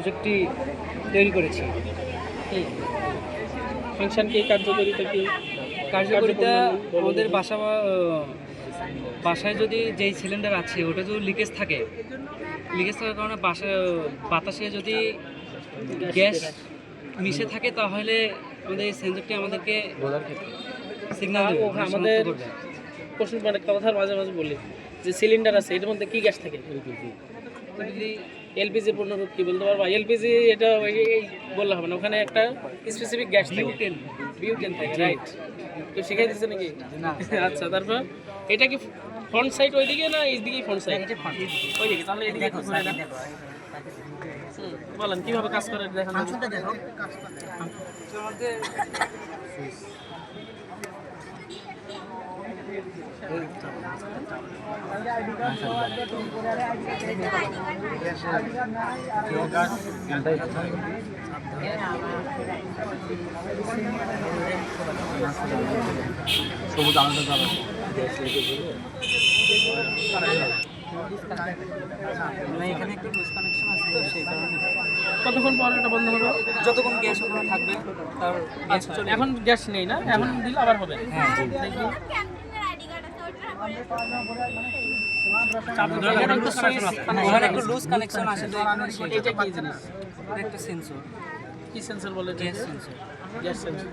প্রজেক্টটি তৈরি করেছি। ফাংশন কি কার্যকারিতা কি? কার্যকারিতা আমাদের বাসায় যদি যেই সিলিন্ডার আছে ওটা যদি লিকেজ থাকার কারণে বাতাসে যদি গ্যাস মিশে থাকে তাহলে আমাদের এই সেন্সরটি আমাদেরকে সিগন্যাল দেবে, আমাদের প্রশ্ন মানে কথার মাঝে মাঝে বলি যে সিলিন্ডার আছে এটার মধ্যে কি গ্যাস থাকে? এলপিজি পূর্ণরূপ কি বলতে পারবা? এলপিজি এটা বললে হবে না, ওখানে একটা স্পেসিফিক গ্যাস থাকে, বিউটেন থাকে, রাইট? তো শিখাই দিচ্ছে নাকি? আচ্ছা, তারপর এটা কি ফ্রন্ট সাইড ওইদিকে না এইদিকে? ফ্রন্ট সাইড ওইদিকে, তাহলে এদিকে ঘুরে না। বলেন কিভাবে কাজ করে দেখান। সবুজ আলাদা এখানে একটু লুজ কানেকশন আছে তো সেই কারণে। কতক্ষণ পর এটা বন্ধ হবে? যতক্ষণ গ্যাস ওখানে থাকবে তার গ্যাস চলে। এখন গ্যাস নেই না, এখন দিলে আবার হবে। হ্যাঁ, দেখি একটু লুজ কানেকশন আছে তো এখানে। এটা কি জিনিস? একটা সেন্সর। কি সেন্সর বলে? Gas sensor. Gas sensor.